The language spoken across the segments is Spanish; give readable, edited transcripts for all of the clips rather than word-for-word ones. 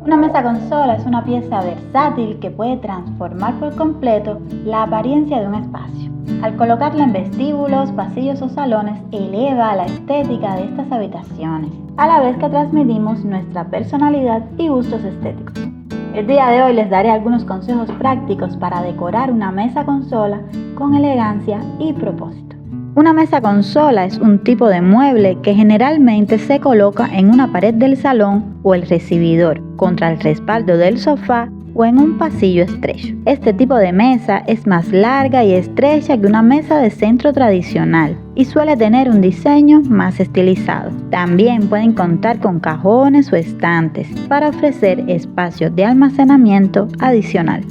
Una mesa consola es una pieza versátil que puede transformar por completo la apariencia de un espacio. Al colocarla en vestíbulos, pasillos o salones, eleva la estética de estas habitaciones, a la vez que transmitimos nuestra personalidad y gustos estéticos. El día de hoy les daré algunos consejos prácticos para decorar una mesa consola con elegancia y propósito. Una mesa consola es un tipo de mueble que generalmente se coloca en una pared del salón o el recibidor, contra el respaldo del sofá o en un pasillo estrecho. Este tipo de mesa es más larga y estrecha que una mesa de centro tradicional y suele tener un diseño más estilizado. También pueden contar con cajones o estantes para ofrecer espacios de almacenamiento adicional.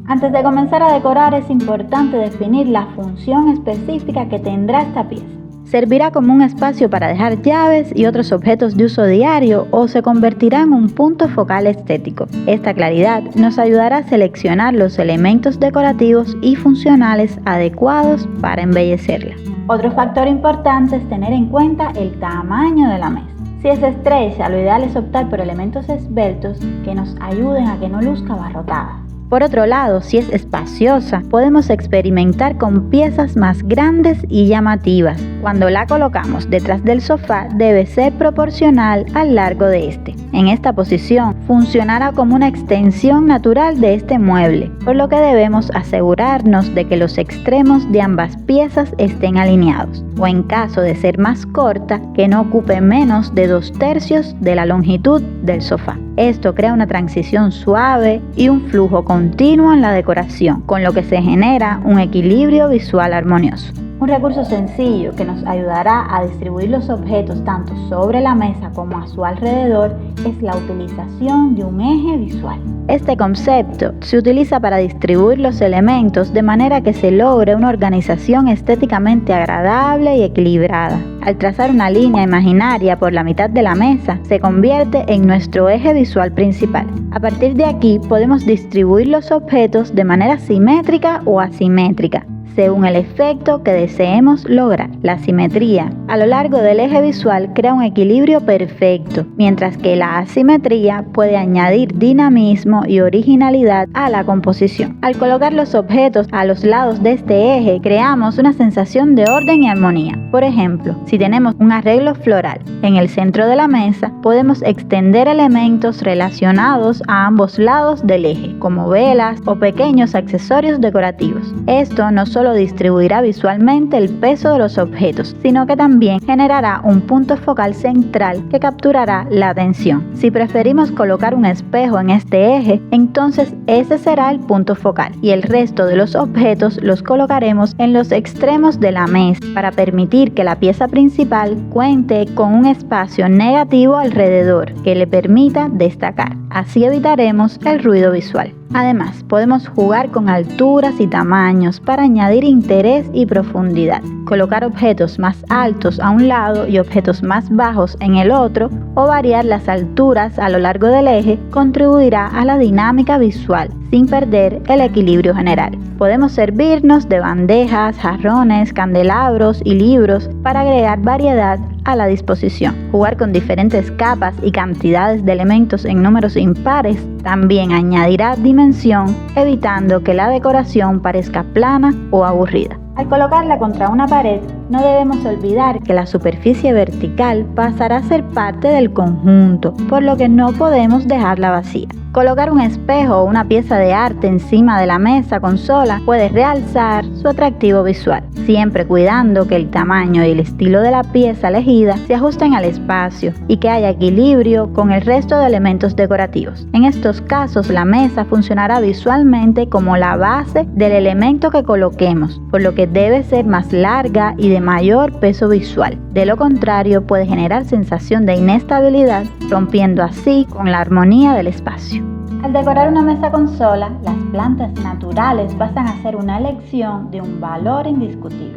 Antes de comenzar a decorar es importante definir la función específica que tendrá esta pieza. ¿Servirá como un espacio para dejar llaves y otros objetos de uso diario o se convertirá en un punto focal estético? Esta claridad nos ayudará a seleccionar los elementos decorativos y funcionales adecuados para embellecerla. Otro factor importante es tener en cuenta el tamaño de la mesa. Si es estrecha, lo ideal es optar por elementos esbeltos que nos ayuden a que no luzca abarrotada. Por otro lado, si es espaciosa, podemos experimentar con piezas más grandes y llamativas. Cuando la colocamos detrás del sofá, debe ser proporcional al largo de este. En esta posición, funcionará como una extensión natural de este mueble, por lo que debemos asegurarnos de que los extremos de ambas piezas estén alineados, o en caso de ser más corta, que no ocupe menos de 2/3 de la longitud del sofá. Esto crea una transición suave y un flujo continuo en la decoración, con lo que se genera un equilibrio visual armonioso. Un recurso sencillo que nos ayudará a distribuir los objetos tanto sobre la mesa como a su alrededor es la utilización de un eje visual. Este concepto se utiliza para distribuir los elementos de manera que se logre una organización estéticamente agradable y equilibrada. Al trazar una línea imaginaria por la mitad de la mesa, se convierte en nuestro eje visual principal. A partir de aquí podemos distribuir los objetos de manera simétrica o asimétrica, según el efecto que deseemos lograr. La simetría a lo largo del eje visual crea un equilibrio perfecto, mientras que la asimetría puede añadir dinamismo y originalidad a la composición. Al colocar los objetos a los lados de este eje, creamos una sensación de orden y armonía. Por ejemplo, si tenemos un arreglo floral en el centro de la mesa, podemos extender elementos relacionados a ambos lados del eje, como velas o pequeños accesorios decorativos. Esto no solo distribuirá visualmente el peso de los objetos, sino que también generará un punto focal central que capturará la atención. Si preferimos colocar un espejo en este eje, entonces ese será el punto focal y el resto de los objetos los colocaremos en los extremos de la mesa para permitir que la pieza principal cuente con un espacio negativo alrededor que le permita destacar. Así evitaremos el ruido visual. Además, podemos jugar con alturas y tamaños para añadir interés y profundidad. Colocar objetos más altos a un lado y objetos más bajos en el otro, o variar las alturas a lo largo del eje, contribuirá a la dinámica visual sin perder el equilibrio general. Podemos servirnos de bandejas, jarrones, candelabros y libros para agregar variedad a la disposición. Jugar con diferentes capas y cantidades de elementos en números impares también añadirá dimensión, evitando que la decoración parezca plana o aburrida. Al colocarla contra una pared, no debemos olvidar que la superficie vertical pasará a ser parte del conjunto, por lo que no podemos dejarla vacía. Colocar un espejo o una pieza de arte encima de la mesa consola puede realzar su atractivo visual, siempre cuidando que el tamaño y el estilo de la pieza elegida se ajusten al espacio y que haya equilibrio con el resto de elementos decorativos. En estos casos, la mesa funcionará visualmente como la base del elemento que coloquemos, por lo que debe ser más larga y de mayor peso visual. De lo contrario, puede generar sensación de inestabilidad, rompiendo así con la armonía del espacio. Al decorar una mesa consola, las plantas naturales pasan a ser una elección de un valor indiscutible.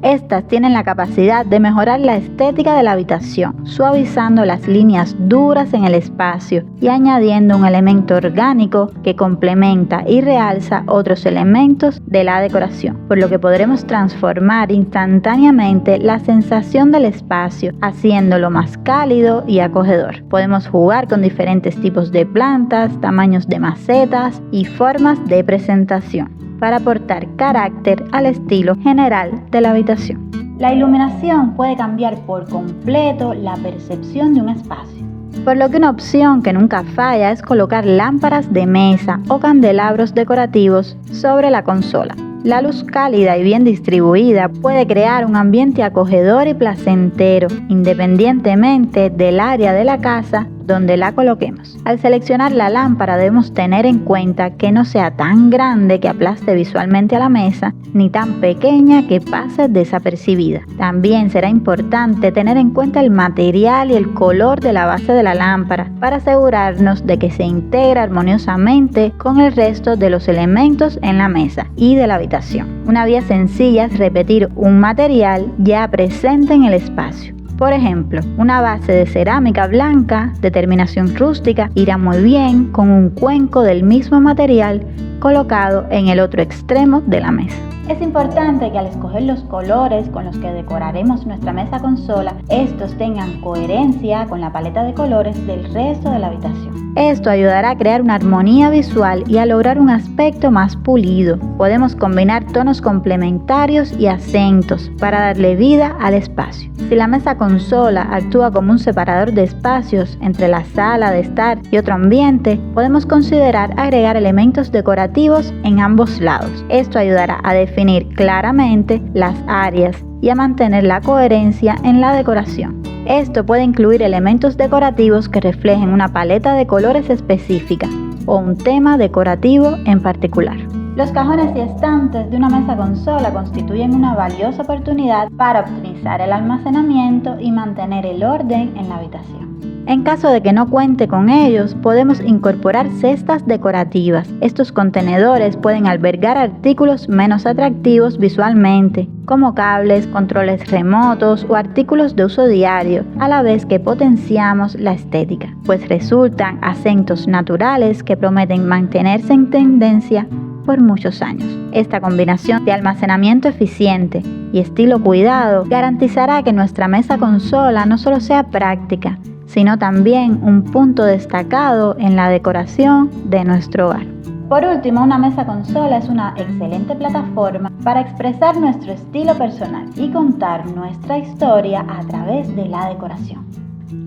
Estas tienen la capacidad de mejorar la estética de la habitación, suavizando las líneas duras en el espacio y añadiendo un elemento orgánico que complementa y realza otros elementos de la decoración, por lo que podremos transformar instantáneamente la sensación del espacio, haciéndolo más cálido y acogedor. Podemos jugar con diferentes tipos de plantas, tamaños de macetas y formas de presentación para aportar carácter al estilo general de la habitación. La iluminación puede cambiar por completo la percepción de un espacio, por lo que una opción que nunca falla es colocar lámparas de mesa o candelabros decorativos sobre la consola. La luz cálida y bien distribuida puede crear un ambiente acogedor y placentero, independientemente del área de la casa donde la coloquemos. Al seleccionar la lámpara debemos tener en cuenta que no sea tan grande que aplaste visualmente a la mesa, ni tan pequeña que pase desapercibida. También será importante tener en cuenta el material y el color de la base de la lámpara para asegurarnos de que se integra armoniosamente con el resto de los elementos en la mesa y de la habitación. Una vía sencilla es repetir un material ya presente en el espacio. Por ejemplo, una base de cerámica blanca de terminación rústica irá muy bien con un cuenco del mismo material colocado en el otro extremo de la mesa. Es importante que al escoger los colores con los que decoraremos nuestra mesa consola, estos tengan coherencia con la paleta de colores del resto de la habitación. Esto ayudará a crear una armonía visual y a lograr un aspecto más pulido. Podemos combinar tonos complementarios y acentos para darle vida al espacio. Si la mesa consola actúa como un separador de espacios entre la sala de estar y otro ambiente, podemos considerar agregar elementos decorativos en ambos lados. Esto ayudará a definir claramente las áreas y a mantener la coherencia en la decoración. Esto puede incluir elementos decorativos que reflejen una paleta de colores específica o un tema decorativo en particular. Los cajones y estantes de una mesa consola constituyen una valiosa oportunidad para optimizar el almacenamiento y mantener el orden en la habitación. En caso de que no cuente con ellos, podemos incorporar cestas decorativas. Estos contenedores pueden albergar artículos menos atractivos visualmente, como cables, controles remotos o artículos de uso diario, a la vez que potenciamos la estética, pues resultan acentos naturales que prometen mantenerse en tendencia por muchos años. Esta combinación de almacenamiento eficiente y estilo cuidado garantizará que nuestra mesa consola no solo sea práctica, sino también un punto destacado en la decoración de nuestro hogar. Por último, una mesa consola es una excelente plataforma para expresar nuestro estilo personal y contar nuestra historia a través de la decoración.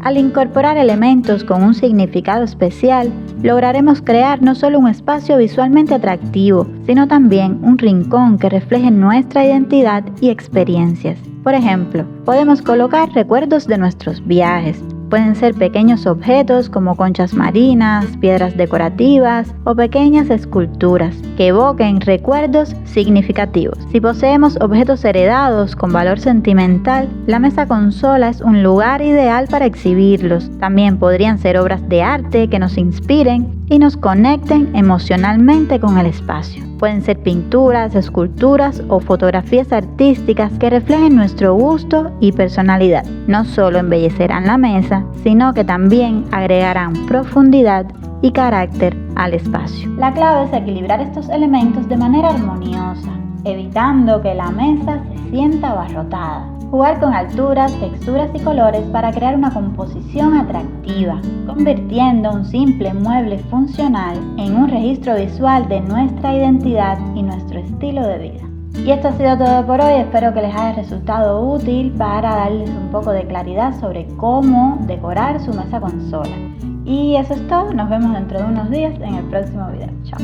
Al incorporar elementos con un significado especial, lograremos crear no solo un espacio visualmente atractivo, sino también un rincón que refleje nuestra identidad y experiencias. Por ejemplo, podemos colocar recuerdos de nuestros viajes. Pueden ser pequeños objetos como conchas marinas, piedras decorativas o pequeñas esculturas que evoquen recuerdos significativos. Si poseemos objetos heredados con valor sentimental, la mesa consola es un lugar ideal para exhibirlos. También podrían ser obras de arte que nos inspiren y nos conecten emocionalmente con el espacio. Pueden ser pinturas, esculturas o fotografías artísticas que reflejen nuestro gusto y personalidad. No solo embellecerán la mesa, sino que también agregarán profundidad y carácter al espacio. La clave es equilibrar estos elementos de manera armoniosa, evitando que la mesa se sienta abarrotada. Jugar con alturas, texturas y colores para crear una composición atractiva, convirtiendo un simple mueble funcional en un registro visual de nuestra identidad y nuestro estilo de vida. Y esto ha sido todo por hoy, espero que les haya resultado útil para darles un poco de claridad sobre cómo decorar su mesa consola. Y eso es todo, nos vemos dentro de unos días en el próximo video. Chao.